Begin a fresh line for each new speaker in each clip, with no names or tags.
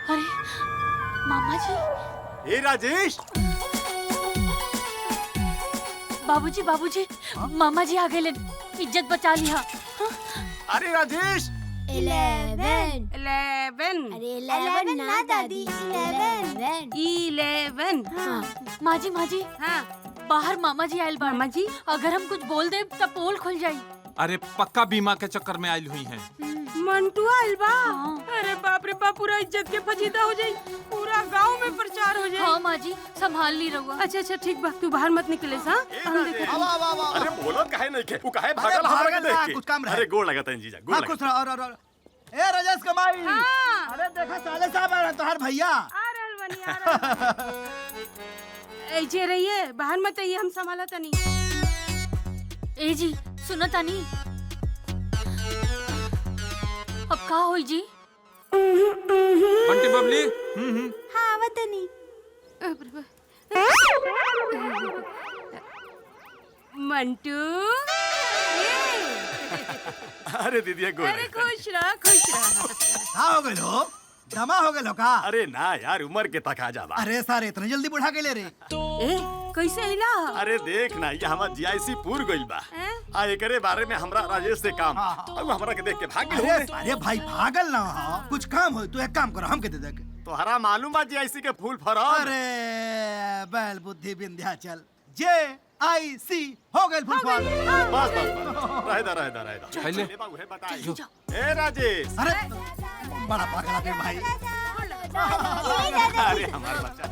अरे मामा जी।
ए राजेश।
बाबूजी बाबूजी, मामा जी आ गए, इज्जत बचा लिया।
अरे राजेश।
11
11
अरे 11 ना दादी
11
हाँ। माँ जी
हाँ
बाहर मामा जी आयल बा।
मामा जी
अगर हम कुछ बोल दे तब पोल खुल जाई।
अरे पक्का बीमा के चक्कर में आई हुई हैं।
मंटू आयल बा।
हाँ।
अरे बाप रे बाप, पूरा इज्जत के फजीदा हो जाई, पूरा गांव में प्रचार हो जाई।
हाँ माँ जी, संभाल ली रहुआ।
अच्छा ठीक बा, तू बाहर मत निकले सा। हम देखे
अरे बोलो काहे नहीं के? वो काहे भागल हमरा के देख के?
कुछ काम रहे।
अरे गोड़ लगाता है जीजा, गोड़
हाँ
लगा।
खुश रहो। और ए राजेश कमाई।
हाँ।
अरे देखा साले साहब आ रहे तोहार भैया।
आ रहल बनी, आ रहल। ऐसे रहिए, बाहर मत आइए, हम संभाला तनी।
ए जी सुनो तानी, अब का होई जी?
बंटी बबली।
हाँ वतनी
मंटू।
अरे दीदी गोड़
अरे
लगाता है।
खुश रह।
हाँ हो गए लो, जमा हो गए का।
अरे ना यार, उम्र के तकाजा बा।
अरे सारे इतने जल्दी बुढ़ा के ले रे।
ए कैसे हिला?
अरे देख ना, ये हमार जीआईसी पूर गइल बा।
हैं?
आ एकरे बारे में हमरा राजेश से काम।
हाँ।
अब हमरा के देख के भाग
अरे
गइल।
अरे भाई पागल ना हो, कुछ काम हो तू एक काम करो, हम के दे दे।
तोहरा मालूम बा जीआईसी के फूल फरल?
अरे बैल बुद्धि विंध्याचल JIC हो गए फुल फॉर्म।
बस रहेदा।
पहले
ए बाबू है बताई। ए राजेश।
अरे बड़ा पागल है भाई।
अरे हमारा बच्चा।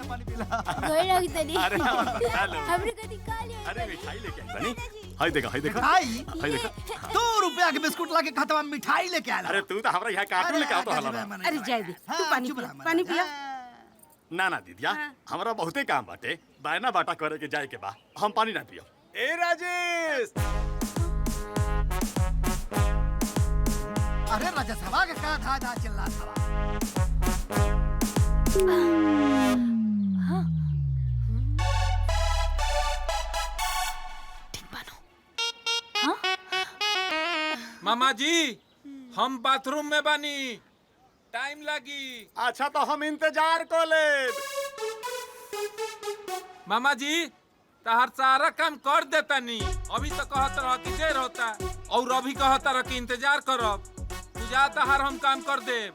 पानी पीला।
गोड़ लग तनी
अरे हेलो।
हमरे कदी काली
अरे मिठाई लेके आई बनी। हाय देखा।
मिठाई
हाय देखा।
2 रुपया के बिस्कुट लाके खाता में मिठाई लेके आया।
अरे तू तो हमरा यहाँ कार्टून लेके आवतो हला।
अरे जाए दे, तू पानी पिया, पानी पिया।
ना दीदिया, हमरा बहुते काम बाटे, बायना बाटा करे के जाए के बा, हम पानी ना पियो। ए राजेश।
अरे राजा सभा के का धा चिल्ला था।
मामा जी, हम बाथरूम में बानी, टाइम लगी।
अच्छा तो हम इंतजार को ले।
मामा जी तहर सारा काम कर देता नी। अभी तो कहत रह कि देर होता, और अभी कहता रह कि इंतजार करब। तू जा, तहर हम काम कर देब।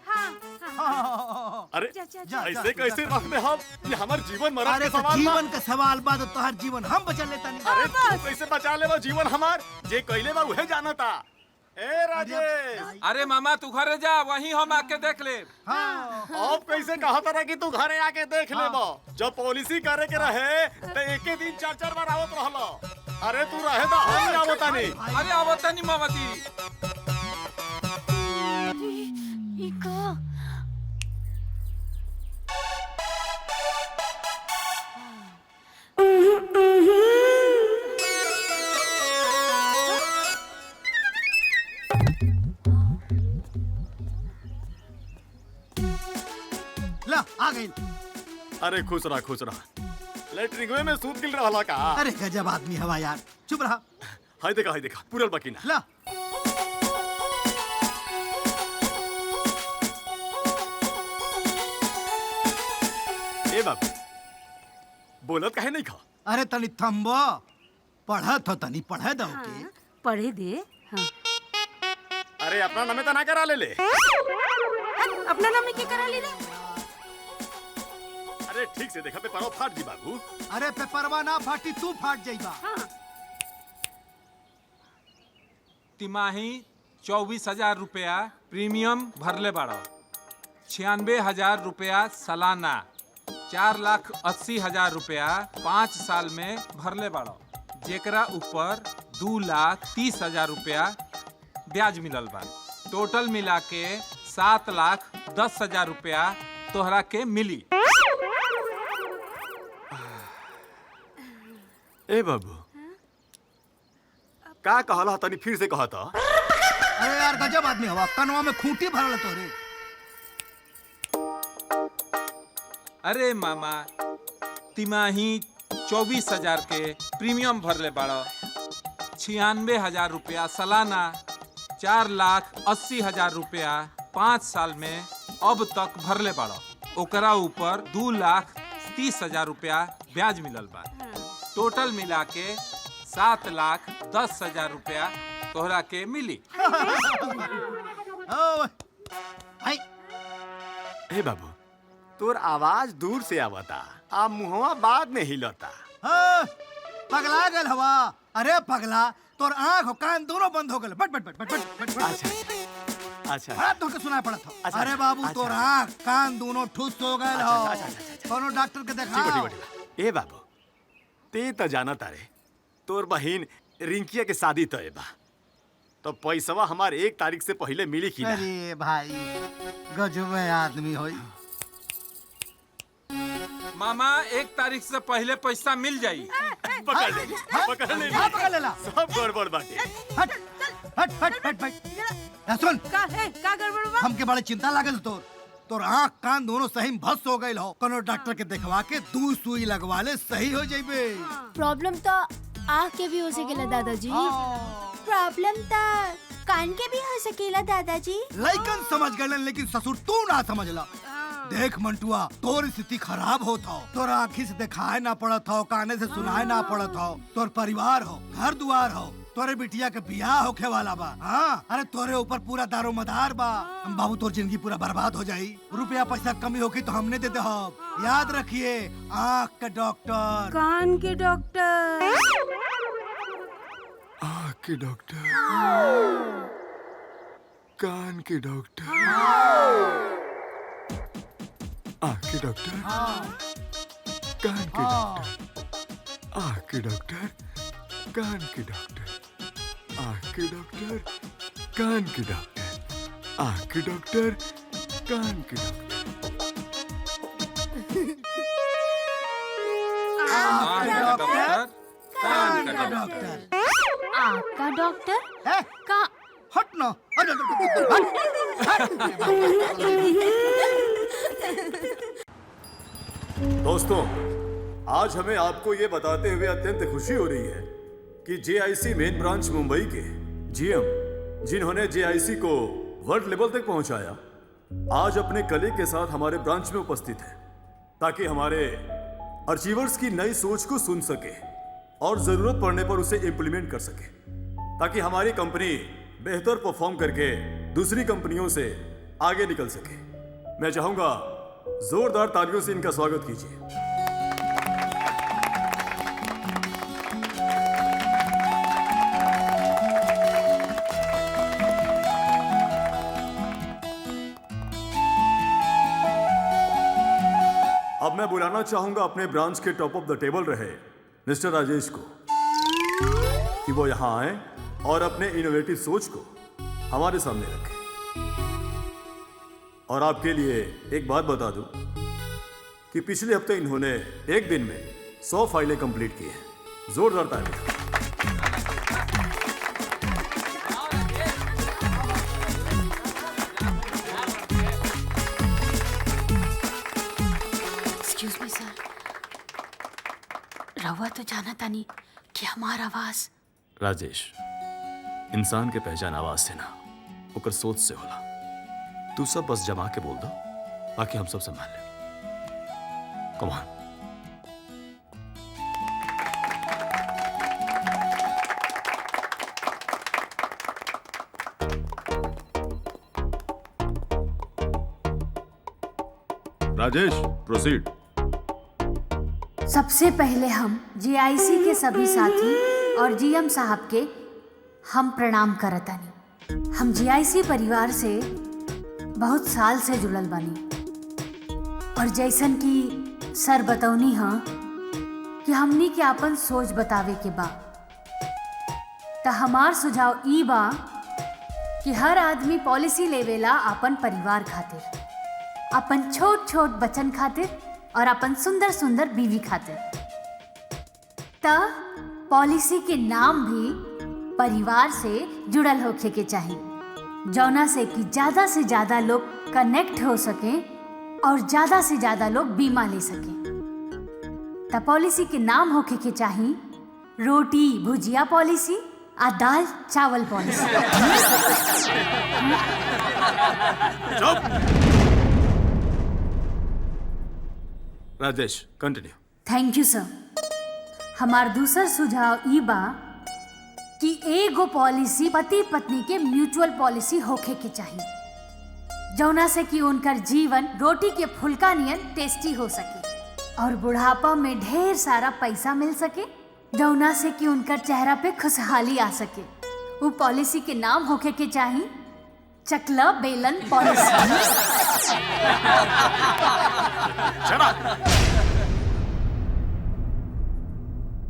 अरे
जा,
ऐसे कैसे रख दे हम? ये हमार जीवन मरण
अरे
के
तो
सवाल बा।
जीवन का सवाल बाद तोहर जीवन हम बचा लेता नहीं।
अरे तू कैसे बचा ले वो जीवन हमार? जे कइले बा उहे जानता। ए राजेश।
अरे मामा तू घरे जा, वहीं हम आके देख ले।
हाँ।
अब कैसे कहता रहा कि तू घरे आके देख लेबो? जब पॉलिसी करे के रहे तो एके दिन 4 बार आवत रहलो। अरे तू रहे दा, हम ना आवता नहीं।
अरे आवता नहीं मामा जी।
ई का?
ला आ गई।
अरे खुश रहा। लेटरिंग में सूत गिल रहला का?
अरे गजब आदमी हवा यार, चुप रहा।
हाय देखा पूरल बाकी ना।
ला
ए बाबू, बोलत काहे नहीं खा?
अरे तनी थम्बो, पढ़त हो तनी पढ़े दो के।
पढ़े दे। हाँ।
अरे अपना नामे तो ना करा ले।
अपना नाम के करा ली रे।
अरे ठीक से देखा पे परो फाट जी बाबू।
अरे पेपरवा ना फाटी तू फाट जाइबा।
तिमाही 24,000 रुपया प्रीमियम भरले बाड़ो। 96,000 रुपया सालाना। 4,80,000 रुपया 5 साल में भरले बाड़ो, जेकरा ऊपर 2,30,000 रुपया ब्याज मिलल बा। टोटल मिला के 7,10,000 रुपया तोहरा के मिली।
ए बाबू, का कहला तनी फिर से कहता।
अरे यार गजब आदमी हवा, कनवा में खूंटी भरल तोरे।
अरे मामा, तिमाही 24,000 के प्रीमियम भरले बाड़ो 96,000 रुपया सालाना, 4,80,000 रुपया 5 साल में अब तक भरले बाड़ो। ओकरा ऊपर 2,30,000 रुपया ब्याज मिलल बा। टोटल मिला के 7,10,000 रुपया तोहरा के मिली।
भाई
हे बाबू, तोर आवाज दूर से आवता, आ मुहवा बाद में हिलता।
पगला गल हवा। अरे पगला, तोर आँख और कान दोनों बंद हो गए। बट बट बट बट बट बट।
अच्छा
बड़ा तो के सुनाई पड़त हो।
अच्छा,
अरे बाबू,
अच्छा।
तोर आँख कान दोनों ठुस हो गए हो। कोनो डॉक्टर के दिखाओ।
ए बाबू, ते त जाना तारे तोर बहिन रिंकिया के शादी तय बा, तो पैसवा हमार 1 तारीख से पहले मिली कि ना?
अरे भाई, गजब आदमी होई।
मामा 1 तारीख से पहले पैसा मिल जाई।
पकड़ ले, पकड़ ले,
हाँ, पकड़ लेला।
सब गड़बड़ बाटे।
हट हट हट हट हट। सुन,
का गड़बड़ बा?
हमके बड़े चिंता लागल तोर आँख कान दोनों सही में भस हो गए हो। कोनो डॉक्टर के दिखवा के 2 सुई लगवा ले, सही हो जाइबे।
प्रॉब्लम तो आँख के भी हो सकेला दादाजी। प्रॉब्लम तो कान के भी हो सकेला दादाजी।
लइकन समझ गए, लेकिन ससुर तू ना समझला। देख मंटुआ, तोर स्थिति खराब होत हो। तोर आँखी से दिखाए ना पड़त हो, काने से सुनाए ना पड़त हो। तोर परिवार हो, घर दुआर हो, तोरे बिटिया के बियाह होखे वाला बा। हाँ, अरे तोरे ऊपर पूरा दारोमदार बा। बाबू, तोर जिंदगी पूरा बर्बाद हो जाई। रुपया पैसा कमी होगी तो हमने दे दे। याद रखिए, आँख के डॉक्टर,
कान के डॉक्टर,
आँख के डॉक्टर, कान के डॉक्टर, आँख के डॉक्टर, कान के डॉक्टर, आँख के डॉक्टर, कान के डॉक्टर, आँख के डॉक्टर, कान के डॉक्टर, आँख के डॉक्टर, कान के डॉक्टर।
आँख का डॉक्टर, कान का
का
डॉक्टर।
डॉक्टर।
आँख का डॉक्टर
है?
का?
हट ना।
दोस्तों, आज हमें आपको ये बताते हुए अत्यंत खुशी हो रही है कि जेआईसी मेन ब्रांच मुंबई के जीएम, जिन्होंने जेआईसी को वर्ल्ड लेवल तक पहुंचाया, आज अपने कलीग के साथ हमारे ब्रांच में उपस्थित है, ताकि हमारे अचीवर्स की नई सोच को सुन सके और जरूरत पड़ने पर उसे इम्प्लीमेंट कर सके, ताकि हमारी कंपनी बेहतर परफॉर्म करके दूसरी कंपनियों से आगे निकल सके। मैं चाहूंगा जोरदार तालियों से इनका स्वागत कीजिए। अब मैं बुलाना चाहूंगा अपने ब्रांच के टॉप ऑफ द टेबल रहे मिस्टर राजेश को, कि वो यहां आए और अपने इनोवेटिव सोच को हमारे सामने रखें। और आपके लिए एक बात बता दूं कि पिछले हफ्ते इन्होंने एक दिन में 100 फाइलें कंप्लीट की हैं। जोरदार तालियां।
एक्सक्यूज मी सर, रवा तो जाना तानी कि हमारा आवाज।
राजेश, इंसान के पहचान आवाज से ना, ओकर सोच से होला। तू सब बस जमा के बोल दो, बाकी हम सब संभाल लें। Come on. राजेश, प्रोसीड।
सबसे पहले हम जीआईसी के सभी साथी और जीएम साहब के हम प्रणाम करतानी। हम जीआईसी परिवार से बहुत साल से जुड़ल बानी, और जैसन कि सर बतौनी हाँ कि हमनी के अपन सोच बतावे के बा, त हमार सुझाव ई बा कि हर आदमी पॉलिसी लेवेला अपन परिवार खातिर, अपन छोट छोट बच्चन खातिर और अपन सुंदर सुंदर बीवी खातिर। त पॉलिसी के नाम भी परिवार से जुड़ल होखे के चाहिए, जौना से कि ज्यादा से ज्यादा लोग कनेक्ट हो सके और ज्यादा से ज्यादा लोग बीमा ले सके। त पॉलिसी के नाम होखे के चाहिए रोटी भुजिया पॉलिसी आ दाल चावल policy.
Rajesh continue.
Thank you sir. हमार दूसर सुझाव ई बा कि एगो पॉलिसी पति पत्नी के म्यूचुअल पॉलिसी होखे के चाहिए, जौना से कि उनकर जीवन रोटी के फुल्का नियन टेस्टी हो सके और बुढ़ापा में ढेर सारा पैसा मिल सके, जौना से कि उनकर चेहरा पे खुशहाली आ सके। वो पॉलिसी के नाम होखे के चाहिए चकला बेलन पॉलिसी।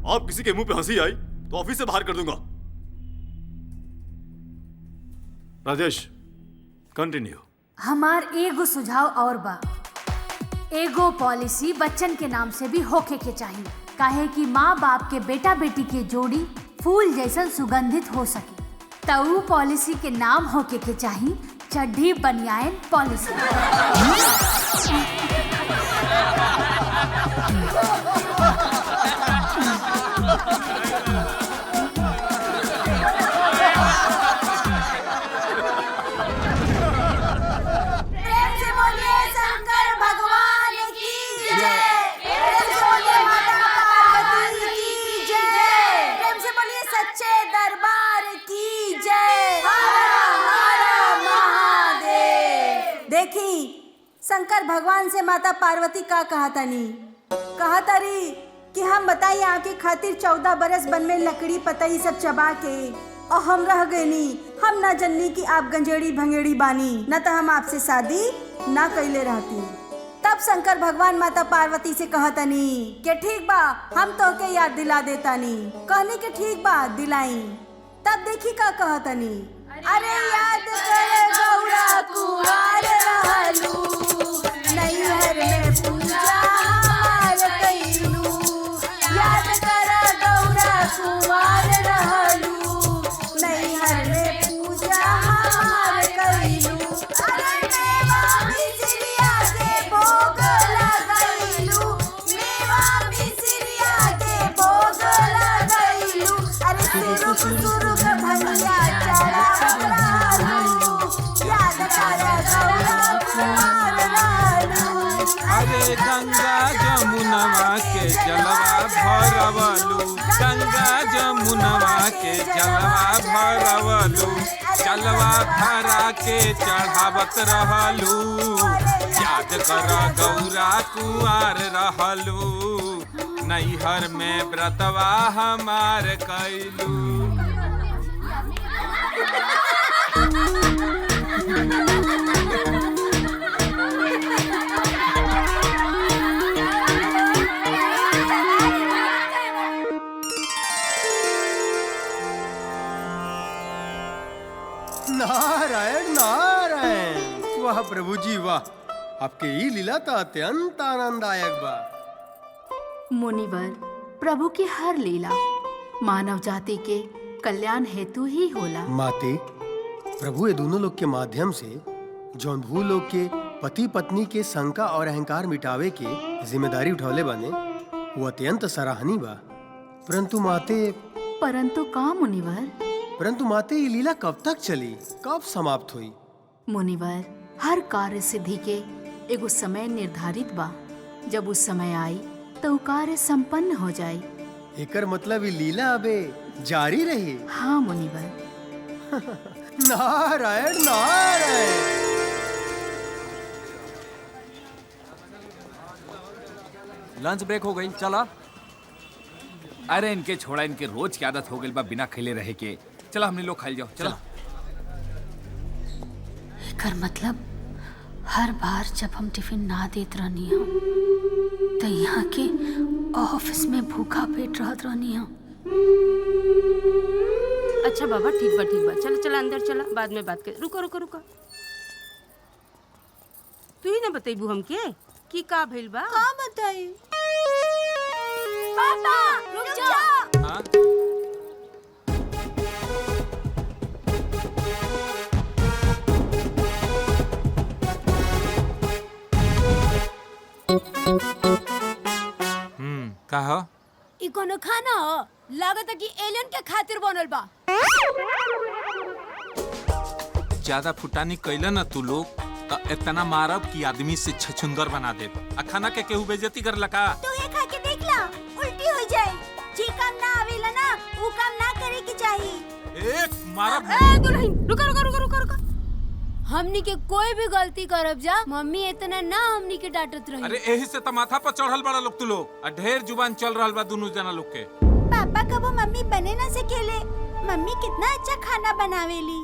आप किसी के मुंह पे हंसी आई तो ऑफिस से बाहर कर दूंगा। राजेश कंटिन्यू।
हमार एगो सुझाव और बा, एगो पॉलिसी बच्चन के नाम से भी होखे के चाहिए, काहे कि माँ बाप के बेटा बेटी के जोड़ी फूल जैसन सुगंधित हो सके। तो ऊ पॉलिसी के नाम होके के चाहिए चड्ढी बनियान पॉलिसी।
प्रेम से बोलिए शंकर भगवान की जय। प्रेम से बोलिए माता पार्वती की जय। प्रेम से बोलिए सच्चे दरबार की जय। हर हर महादेव। देखी शंकर भगवान से माता पार्वती का कहा तारी कि हम बताइए आपके खातिर 14 बरस बन में लकड़ी पतई सब चबा के और हम रह गए। हम ना जननी कि आप गंजेड़ी भंगेड़ी बानी, न तो हम आपसे शादी ना कैले रहती। तब शंकर भगवान माता पार्वती से कहतनी कि ठीक बा हम तो के याद दिला देतानी। कहनी कि ठीक बा दिलाई। तब देखी का कहतनी, अरे याद कर गौरा कुंवार रहलू, नैहर में पूजा हमार कैलू। याद कर गौरा कुंवार रहलू, नैहर में पूजा हमार कैलू। अरे मेवा मिसरिया के भोग लगैलू, मेवा मिसरिया के भोग लगैलू। अरे सुरुग भैया चढ़ावत रहलू, याद कर गौरा कुंवार रहलू।
अरे गंगा जमुनवा के जलवा भरवलू, गंगा जमुनवा के जलवा भरवलू, जलवा भरा के चढ़ावत रहलू। याद कर गौरा कुंवार रहलू, नैहर में व्रतवा हमार कैलू।
नारायण नारायण। वाह प्रभु जी वाह, आपके ई लीला तो अत्यंत आनंददायक बा।
मुनिवर, प्रभु की हर लीला मानव जाति के कल्याण हेतु ही होला।
माते, प्रभु ये दोनों लोग के माध्यम से जौन भू लोग के पति पत्नी के शंका और अहंकार मिटावे के जिम्मेदारी उठौले बने, वो अत्यंत सराहनीय बा। परंतु माते ये लीला कब तक चली, कब समाप्त हुई?
मुनिवर, हर कार्य सिद्धि के एगो समय निर्धारित बा। जब उस समय आई तो कार्य संपन्न हो जाए।
एकर मतलब ये लीला अबे जारी रही।
हाँ मुनिवर।
नारायण नारायण।
लंच ब्रेक हो गई, चला। अरे इनके छोड़ा, इनके रोज की आदत हो गई बा बिना खिले रहे के। चला हमने लोग खाई जाओ, चला।
एकर मतलब हर बार जब हम टिफिन ना देत रहनी हम तो यहाँ के ऑफिस में भूखा पेट रहत रहनी हम।
अच्छा बाबा ठीक बा चला चला अंदर चला, बाद में बात कर। रुको रुको रुको, तू ही ना बतेबू हमके कि का भइल बा?
का बताई? पापा रुक जा।
हाँ? का हो?
ई कोनो खाना हो? लागत है कि एलियन के खातिर बनल बा।
ज्यादा फुटानी कैला ना तू लोग तो इतना मारब कि आदमी से छछुंदर बना दे। आ खाना के केहू बेइज्जती कर लका।
तू ये खा के देख ला, उल्टी हो जाए। जे काम ना आवेला ना वो काम ना करे के चाहिए।
एक मारब।
ए दुल्हन रुको रुको रुको रुको रुको। हमनी के कोई भी गलती करब जा मम्मी इतना ना हमनी के डांटत रही।
अरे यही से तो माथा पर चढ़ल बड़ा लोग तू लोग। आ ढेर जुबान चल रहल बा दोनों जना लोग के।
पापा कबो मम्मी बने ना सकेले। मम्मी कितना अच्छा खाना बनावेली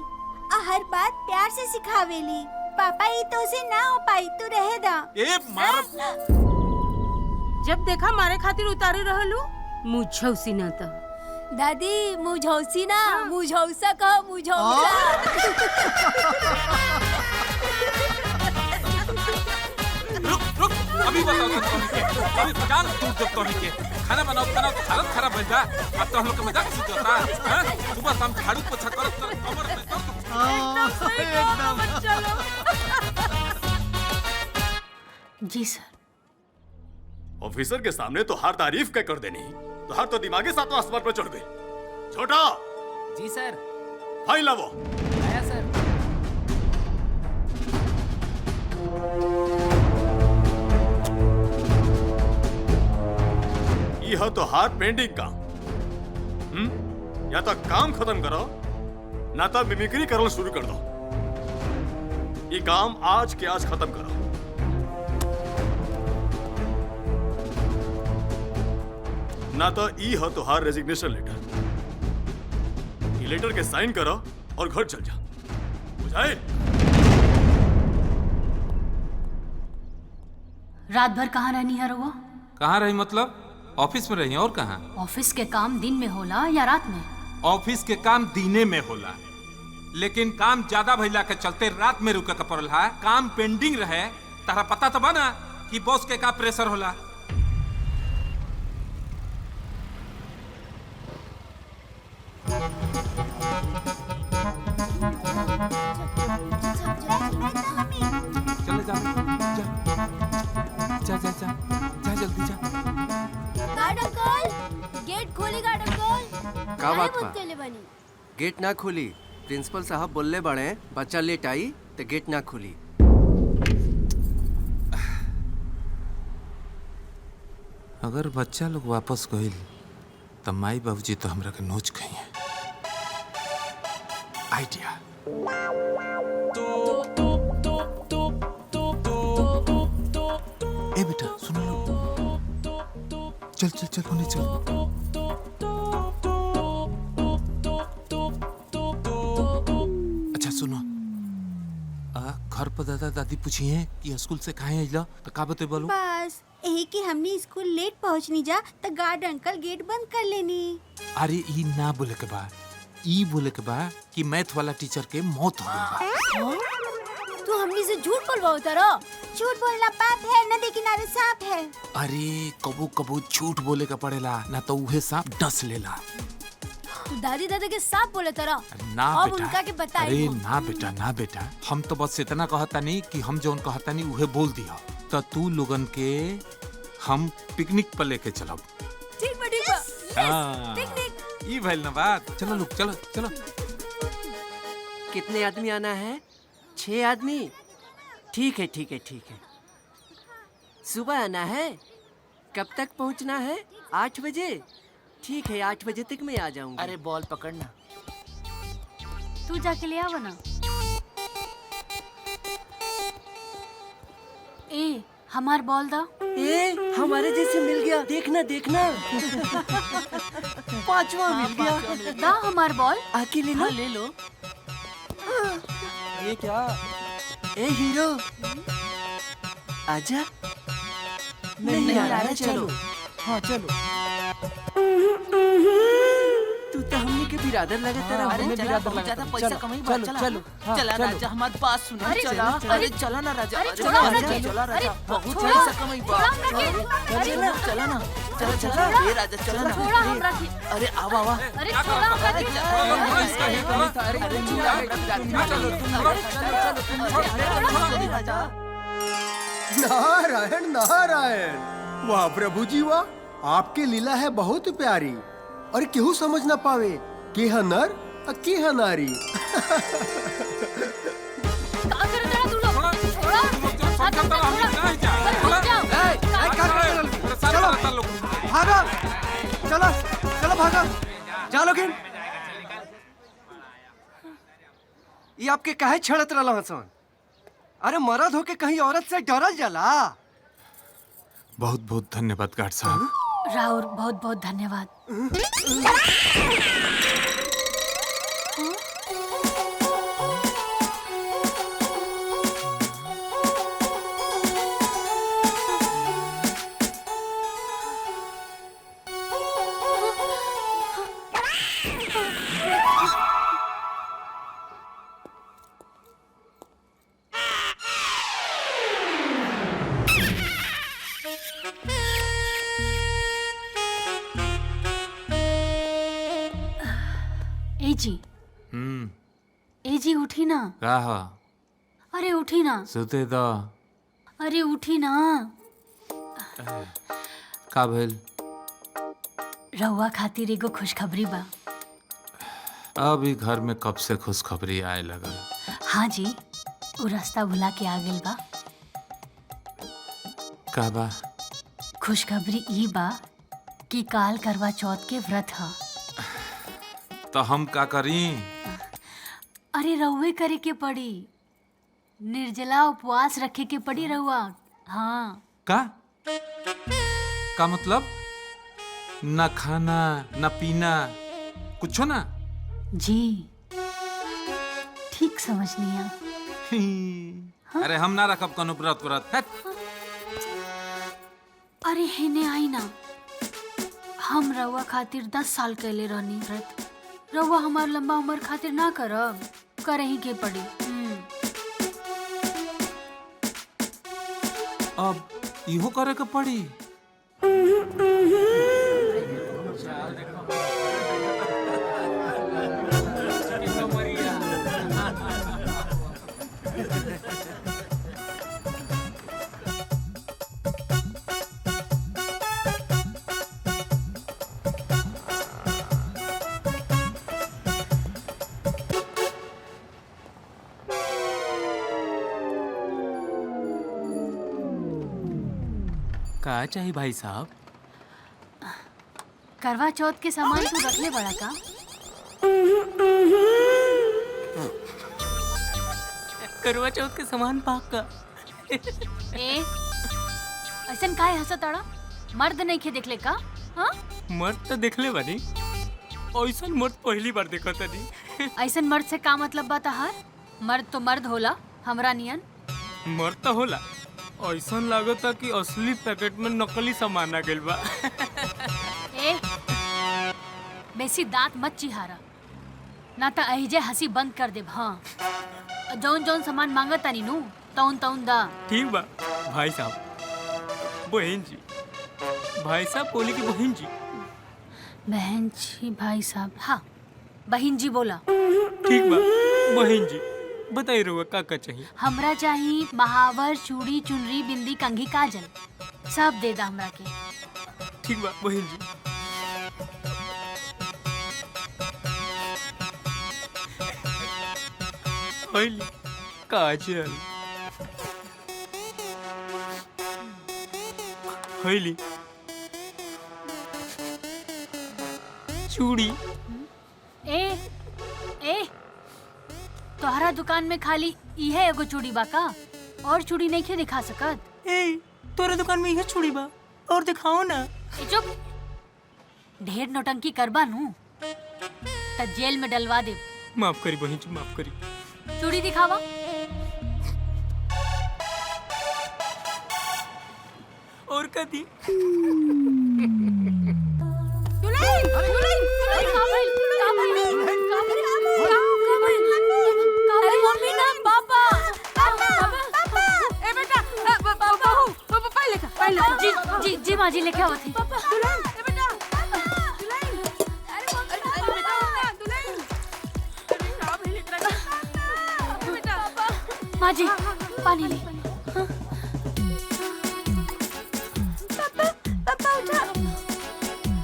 और हर बात प्यार से सिखावेली। पापा ये तो से ना हो पाई, तू रहे दा।
ए मारब।
जब देखा मारे खातिर उतारे रहलू मुझौसी ना था।
दादी मुझौसी ना मुझौसा कहो मुझौसा।
रुक अभी बताओ तुम के। अभी जान तू जब तो के खाना बनाओ हालत खराब भइल बा। अब तो हम लोग के मजाक सुझाता हैं। सुबह शाम झाड़ू पोछा करत कमर में
जी सर।
ऑफिसर के सामने तो हार तारीफ क्या कर देनी, तो हार तो दिमागे सातवां आसमान पर चढ़ गई। छोटा।
जी सर।
फाइल लावो।
आया सर।
यह तो हार पेंडिंग काम। या तो काम खत्म करो ना तो मिमिक्री करना शुरू कर दो। ये काम आज के आज खत्म करो। ना तो ई हो तुहार रेजिग्नेशन लेटर। ये लेटर के साइन करो और घर चल जा। बुझाए?
रात भर कहाँ रहनी है रउआ?
कहाँ रही मतलब? ऑफिस में रही और कहाँ?
ऑफिस के काम दिन में होला या रात में?
ऑफिस के काम दिने में होला, लेकिन काम ज्यादा भइला के चलते रात में रुके के पड़ल है। काम पेंडिंग रहे। तारा पता तो बा ना कि बॉस के का प्रेशर होला। चले जा जल्दी जा।
गार्ड अंकल, गेट खोली गार्ड अंकल।
का बात बा?
बोलते बनी।
गेट ना खोली। प्रिंसिपल साहब बोलले बड़े बच्चा लेट आई तो गेट ना खोली।
अगर बच्चा लोग वापस गइल तो माई बाबूजी तो हमरा के नोच गई है। आइडिया। ए बेटा सुन लो। चल चल चल होने चल। अच्छा सुनो, घर पर दादा दादी पूछी हैं कि स्कूल से कहाँ आइला तो का बते बोलो।
बस यही कि हमने स्कूल लेट पहुंचनी जा तो गार्ड अंकल गेट बंद कर लेनी।
अरे ई ना बोले के बा, ई बोले के बा कि मैथ वाला टीचर के मौत हो गई बा।
तू हमने से झूठ बोलवाओ तारा। झूठ बोलना पाप है, नदी किनारे सांप है।
अरे कबू कबू झूठ बोले का पड़ेला ना तो उहे सांप डस लेला।
तू दादी दादा के सांप बोले तारा।
ना
अब
बेटा।
उनका के बताई।
अरे ना बेटा ना बेटा, हम तो बस इतना कहता नहीं कि हम जो कहता नहीं उहे बोल दिया। तो तू लोगन के हम पिकनिक पर लेके चलब।
ठीक बा ठीक बा। पिकनिक।
ई भइल ना बात। चलो लोग चलो चलो।
कितने आदमी आना है? 6 आदमी। ठीक है ठीक है ठीक है। सुबह आना है? कब तक पहुंचना है? 8 बजे। ठीक है 8 बजे तक मैं आ जाऊंगा।
अरे बॉल पकड़ना।
तू जाके ले आवा ना। ए हमार बॉल दा।
ए हमारे जैसे मिल गया। देखना देखना। 5वां मिल गया।
दा हमार बॉल।
आके ले लो।
ले लो।
ये क्या? ए हीरो आजा। नहीं आ रहा। चलो।
हाँ चलो।
तू तो हमने के बिरादर लगा तेरा।
अरे चला, बहुत ज्यादा पैसा कमाई बा। चलो चला राजा, हमारी बात सुनो। अरे चला ना राजा।
अरे छोड़ो हमरा के।
चला राजा,
अरे
बहुत
छोड़ो।
पैसा कमाई बा।
अरे
चला ना चला। ये राजा चला ना।
छोड़ो हमरा के।
अरे आवा आवा।
अरे छोड़ो हमरा के।
नारायण नारायण। वाह प्रभु जी वाह, आपकी लीला है बहुत प्यारी। और केहू समझ ना पावे के ह नर और के ह नारी।
भागा, चलो चलो भागा, जा लोगिन। ये आपके काहे छड़त रहला हसन? अरे मर्द होके कहीं औरत से डरल जाला?
बहुत बहुत धन्यवाद गार्ड साहब।
राउर बहुत बहुत धन्यवाद। ए जी उठी ना।
रहा
अरे उठी ना।
सुते दो।
अरे उठी ना।
का भेल?
रउआ खातिर एगो खुशखबरी बा।
अभी घर में कब से खुशखबरी आए लगल।
हाँ जी, वो रास्ता भुला के आ गेल बा।
का बा?
खुशखबरी ई बा कि काल करवा चौथ के व्रत ह।
तो हम का करी?
अरे रउए करे के पड़ी, निर्जला उपवास रखे के पड़ी रउआ। हाँ।
का मतलब? न खाना न पीना कुछ ना?
जी ठीक समझनिया।
अरे हम ना रखब कोनो व्रत।
अरे हेने आई ना, हम रउआ खातिर 10 साल कैले रहनी व्रत। रउआ हमार लंबा उम्र खातिर ना करब, करही के पड़ी।
अब इहो करे के पड़ी।
का चाहिए भाई साहब?
करवा चौथ के सामान तू रख ले बड़ा का?
करवा चौथ के सामान पाक का।
ए ऐसन काहे हंसताड़ा? मर्द नहीं खे देखले का? हाँ?
मर्द तो देखले बानी, ऐसन मर्द पहली बार देखा तनी।
ऐसन मर्द से का मतलब बा तहार? मर्द तो मर्द होला, हमरा नियन।
मर्द तो होला, ऐसा लागता कि असली पैकेट में नकली सामान आ गइल बा।
ए बेसी दांत मत चिहारा, ना तो अहिजे हंसी बंद कर देब। हाँ, जौन जौन सामान मांगता नी नू तौन तौन दा।
ठीक बा भाई साहब। बहन जी, भाई साहब बोली कि बहन जी?
बहन जी भाई साहब। हाँ बहन जी बोला।
ठीक बा बहन जी, बताइए रउआ का चाहिए?
हमरा चाहिए महावर, चूड़ी, चुनरी, बिंदी, कंघी, काजल, सब दे दा हमरा के।
ठीक बा बहन जी। हईली काजल, हईली चूड़ी।
ए ए तोहरा दुकान में खाली इहे एगो चूड़ी बा का? और चूड़ी नहीं के दिखा सकत?
ए तोरे दुकान में इहे चूड़ी बा, और दिखाओ ना।
ए चुप, ढेर नौटंकी करबा नू त जेल में डलवा दे।
माफ करी बहन जी, माफ करी।
चूड़ी दिखावा।
और का दी?
अरे मम्मी ना पापा।
ए बेटा, बहू पहले
जी जी जी माँ जी लेके आओ थी। माँ जी पानी ले।
पापा उठा।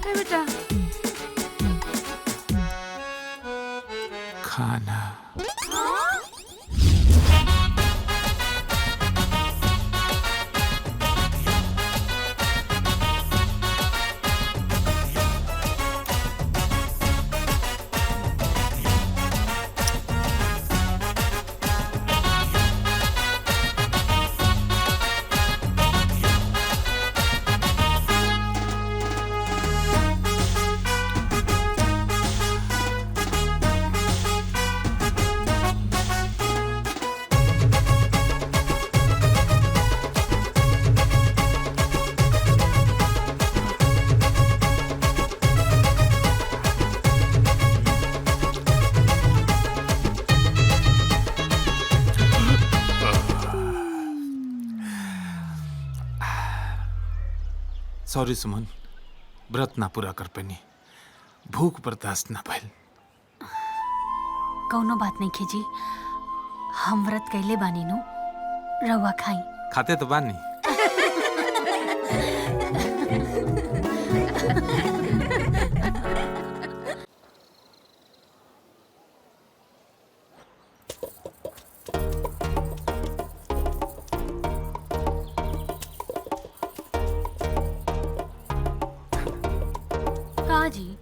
ए बेटा
खाना। सॉरी सुमन, व्रत ना पूरा कर पैनी, भूख बर्दाश्त ना भइल।
कौनो बात नहीं खीजी, हम व्रत कैले बानी नु, रवा खाई।
खाते तो बानी।
जी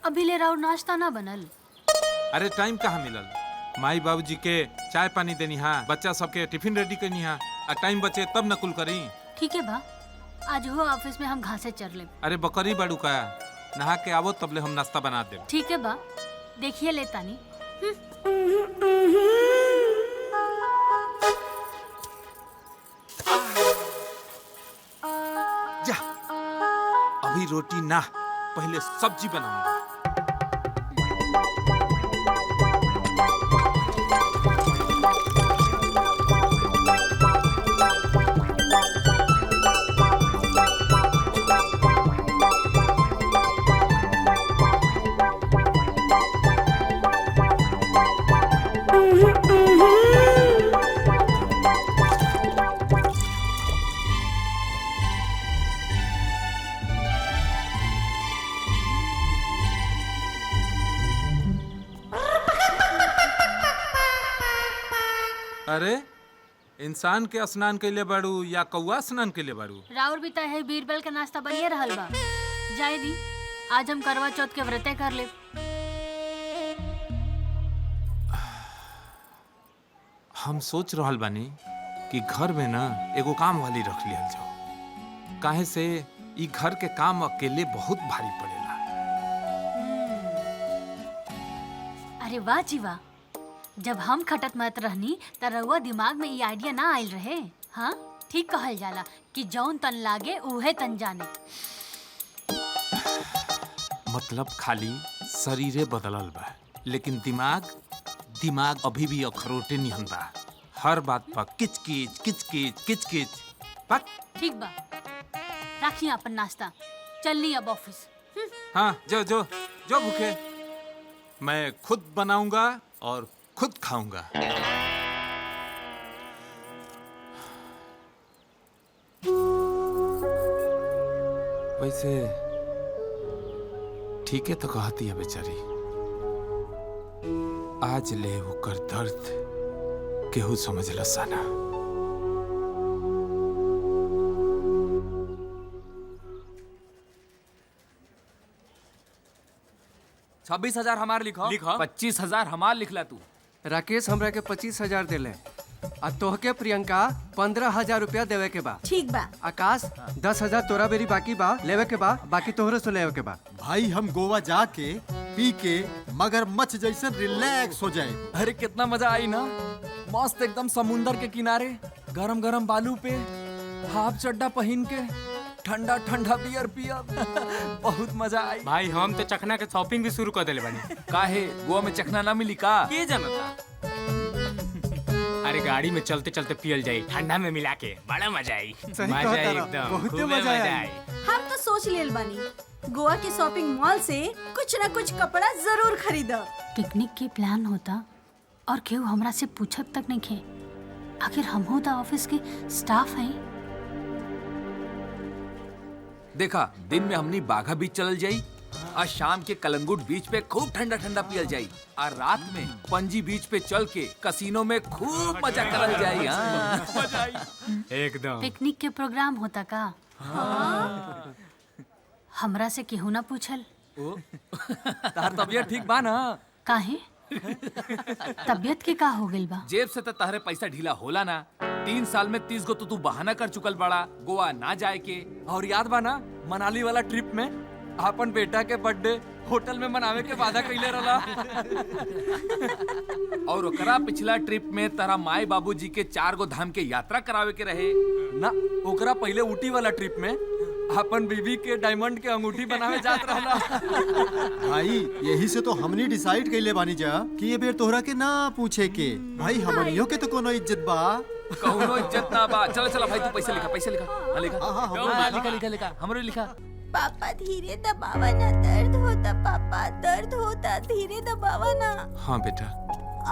अभी ले रहा नाश्ता ना बनल।
अरे टाइम कहाँ मिलल, माई बाबूजी के चाय पानी देनी हा, बच्चा सबके टिफिन रेडी करनी हा, और टाइम बचे तब नकुल करी।
ठीक है बा, आज हो ऑफिस में हम घासे चर ले।
अरे बकरी बाड़ू का, नहा के आवो तबले हम नाश्ता बना दे।
ठीक है बा, देखिए लेता नहीं।
जा, अभी रोटी ना, पहले सब्जी बनाऊंगा। अरे इंसान के स्नान के लिए बाड़ू या कौआ स्नान के लिए बाड़ू?
राउर भी है बीरबल का नाश्ता बनिए रहल बा। जाए दी, आज हम करवा चौथ के व्रते कर ले।
हम सोच रहल बानी कि घर में ना एगो काम वाली रख लिया जाओ, काहे से ई घर के काम अकेले बहुत भारी पड़ेला।
अरे वाह जी वाह, जब हम खटत मत रहनी त रउआ दिमाग में ये आइडिया ना आयल रहे। हाँ ठीक कहल जाला कि जौन तन लागे उहे तन जाने।
मतलब खाली शरीरे बदलल बा, लेकिन दिमाग अभी भी अखरोटे निहन बा। हर बात पर किचकिच किचकिच किचकिच। पक
ठीक बा, रखिए अपन नाश्ता, चलनी अब ऑफिस।
हाँ जो जो जो भूखे, मैं खुद बनाऊंगा और खुद खाऊंगा। वैसे ठीक है तो कहती है बेचारी, आज ले होकर दर्द केहू समझ लसाना।
26,000 हमार लिखो। 25,000 हमार लिखला तू।
राकेश हमरा के 25,000 देले, आ तोहके प्रियंका 15,000 रुपया देवे के बा।
ठीक बा।
आकाश 10,000 तोरा बेरी बाकी बा, लेवे के बा, बाकी तोहरे से लेवे के बा।
भाई हम गोवा जाके पी के मगरमच्छ जैसे रिलैक्स हो जाए।
अरे कितना मजा आई ना, मस्त एकदम समुंदर के किनारे, गरम गरम बालू पे, हाफ चड्डा पहन के, ठंडा ठंडा बियर पिया। बहुत मजा आई
भाई। हम तो चखना के शॉपिंग भी शुरू कर दिले बानी।
काहे गोवा में चखना ना मिली का?
के जानता? अरे गाड़ी में चलते चलते पियल जाई, ठंडा में मिला के, बड़ा मजा आई। मजा आई एकदम, खूब मजा आई।
हम तो सोच लेल बानी गोवा के शॉपिंग मॉल से कुछ न कुछ कपड़ा जरूर खरीदा।
पिकनिक के प्लान होता और केहू हमरा से पूछत तक नहीं खे। आखिर हम हो तो ऑफिस के स्टाफ हैं।
देखा दिन में हमनी बाघा बीच चलल जाई आज शाम के कलंगुट बीच पे खूब ठंडा ठंडा पियल जाई और रात में पंजी बीच पे चल के कसीनो में खूब मजा करल जाई। मजा आई
एकदम।
पिकनिक के प्रोग्राम होता का? हमरा से केहू ना पूछल।
तार तबियत ठीक बा ना?
काहे? तबियत के का हो गइल बा?
जेब से तो तारे पैसा ढीला होला ना। 3 साल में 30 गो तो तू बहाना कर चुकल बड़ा गोवा ना जाए के। और याद बा ना मनाली वाला ट्रिप में अपन बेटा के बर्थडे होटल में मनावे के वादा कइले रहला। और ओकरा पिछला ट्रिप में तारा माई बाबूजी के 4 गो धाम के यात्रा करावे के रहे ना। ओकरा पहले ऊटी वाला ट्रिप में अपन बीबी के डायमंड के अंगूठी बनावे जात रहला।
भाई यही से तो हमनी डिसाइड कइले बानी जा कि ये बेर तोहरा के ना पूछे के। भाई हमनियों के तो कोनो इज्जत बा।
कौनो इज्जत ना बा। चला चला भाई तू पैसा लिखा पैसा लिखा। हाँ लिखा। हाँ लिखा लिखा लिखा हमरो लिखा।
पापा धीरे दबावा ना, दर्द होता पापा, दर्द होता, धीरे दबावा ना।
हाँ बेटा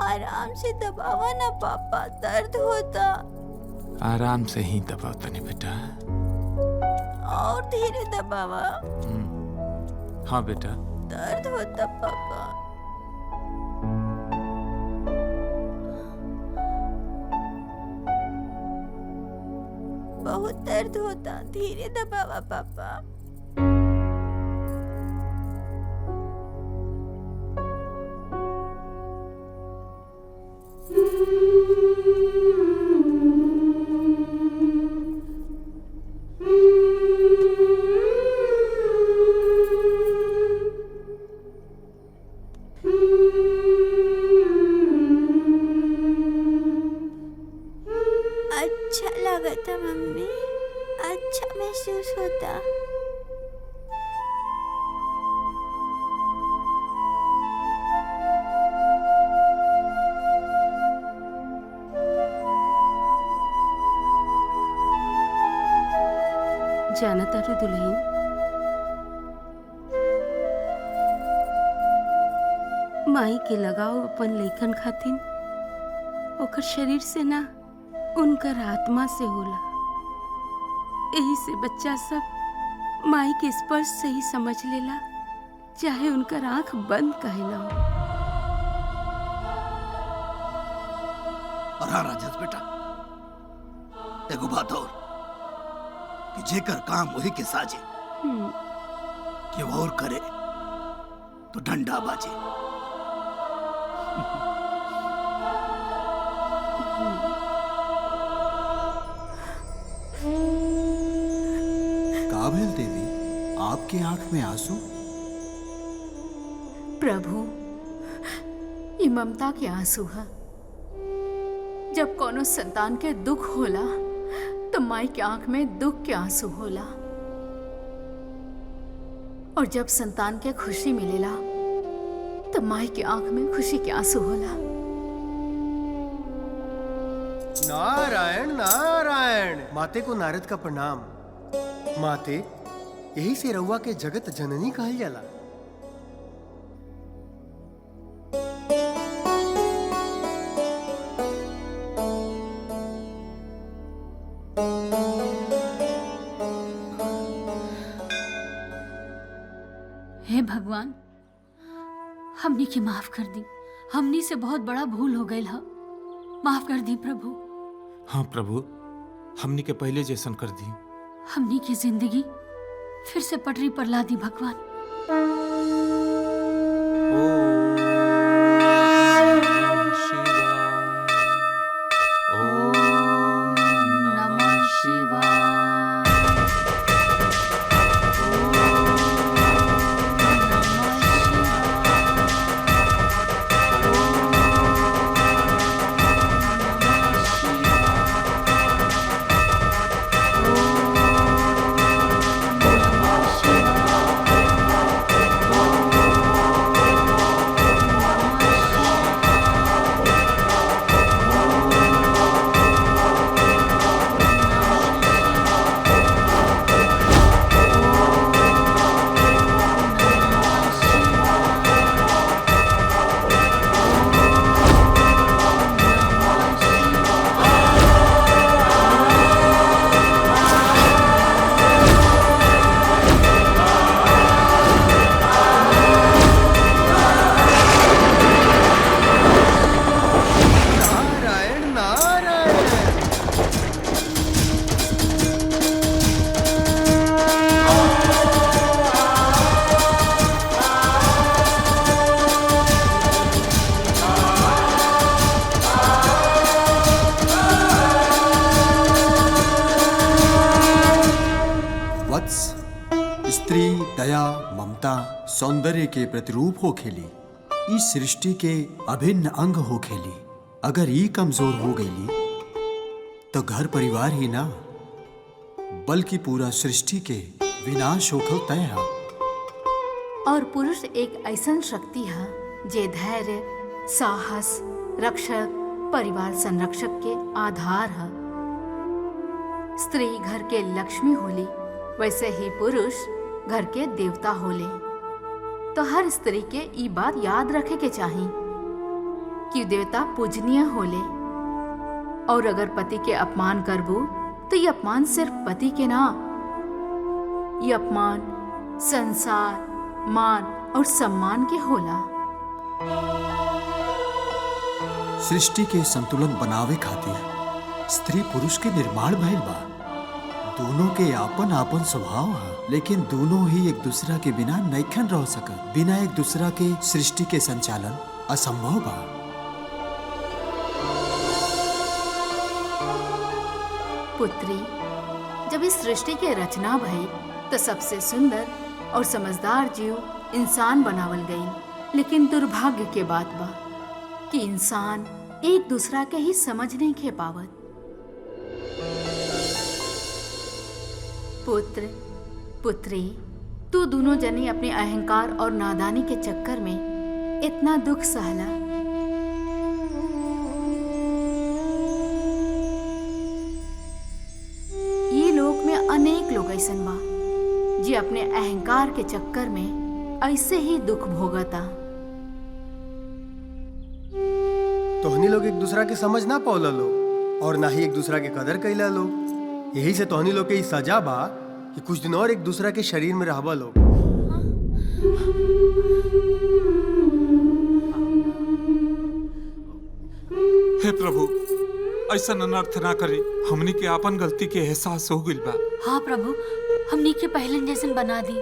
आराम से दबावा ना पापा, दर्द होता।
आराम से ही दबाओ तनी बेटा।
और धीरे दबावा।
हाँ बेटा
दर्द होता पापा। बहुत दर्द होता, धीरे दबावा पापा। अच्छा लगा था मम्मी, अच्छा महसूस होता।
जाना तारू दुल्हन, माई के लगाव अपन लइकन खातिन ओकर शरीर से ना उनकर आत्मा से होला। यही से बच्चा सब माई के स्पर्श से ही समझ लेला, चाहे उनकर आंख बंद काहे ना हो।
और हाँ राजेश बेटा, एगो बात और कि जेकर काम वही के साजे कि वो और करे तो डंडा बाजे।
काबिल देवी, आपकी आंख में आंसू?
प्रभु ये ममता के आंसू है। जब कोनो संतान के दुख होला तो माई के आंख में दुख के आंसू होला, और जब संतान के खुशी मिलेला तो माई के आंख में खुशी के आंसू होला।
नारायण नारायण। माते को नारद का प्रणाम। माते यही से रउआ के जगत जननी कहल जाला।
हे भगवान, हमनी के माफ कर दी। हमनी से बहुत बड़ा भूल हो गई है, माफ कर दी प्रभु।
हाँ प्रभु, हमनी के पहले जैसन कर दी।
हमनी की जिंदगी फिर से पटरी पर ला दी भगवान।
दया ममता सौंदर्य के प्रतिरूप हो खेली, इस सृष्टि के अभिन्न अंग हो खेली। अगर ई कमजोर हो गईली तो घर परिवार ही ना बल्कि पूरा सृष्टि के विनाश होखल तय है।
और पुरुष एक ऐसन शक्ति है जे धैर्य, साहस, रक्षक, परिवार संरक्षक के आधार है। स्त्री घर के लक्ष्मी होली, वैसे ही पुरुष घर के देवता होले। तो हर स्त्री के ई बात याद रखे के चाहिए कि देवता पूजनीय होले। और अगर पति के अपमान करबू तो ये अपमान सिर्फ पति के ना, ये अपमान संसार, मान और सम्मान के होला।
सृष्टि के संतुलन बनावे खातिर स्त्री पुरुष के निर्माण भइल बा। दोनों के आपन आपन स्वभाव है, लेकिन दोनों ही एक दूसरा के बिना नैखन रह सकत। बिना एक दूसरा के सृष्टि के संचालन असंभव बा।
पुत्री, जब इस सृष्टि के रचना भई तो सबसे सुंदर और समझदार जीव इंसान बनावल गई। लेकिन दुर्भाग्य के बात बा कि इंसान एक दूसरा के ही समझ नहीं के पावत। पुत्र, पुत्री, तू दोनों जने अपने अहंकार और नादानी के चक्कर में इतना दुख सहला। ये लोक में अनेक लोग ऐसन बा जे अपने अहंकार के चक्कर में ऐसे ही दुख भोगता।
तोहनी लोग एक दूसरा के समझ ना पावला लो और ना ही एक दूसरा के कदर कैला लो। यही से तोहनी लोग के ई सजा बा कि कुछ दिन और एक दूसरा के शरीर में रहबा लोग।
हे प्रभु, ऐसा अनर्थ ना करे। हमनी के आपन गलती के एहसास हो गइल बा।
हाँ प्रभु, हमनी के पहले जैसन बना दी।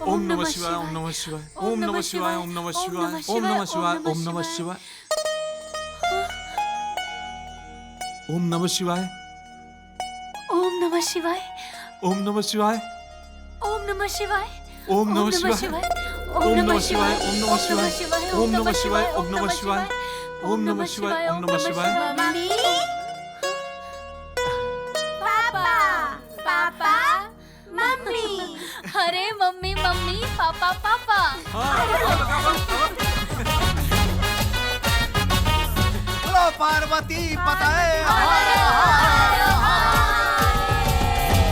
ओम नमः शिवाय, ओम नमः शिवाय, ओम नमः शिवाय, ओम नमः शिवाय, ओम नमः शिवाय, ओम नमः शिवाय, ओम नमः शिवाय,
ओम नमः शिवाय,
ओम नमः शिवाय,
ओम नमः शिवाय,
ओम नमः शिवाय, ओम नमः शिवाय, ओम नमः शिवाय, ओम नमः शिवाय, ओम नमः शिवाय, ओम नमः शिवाय, ओम नमः शिवाय।
मम्मी, पापा, पापा, मम्मी।
अरे मम्मी मम्मी, पापा पापा।
बोलो पार्वती पताए।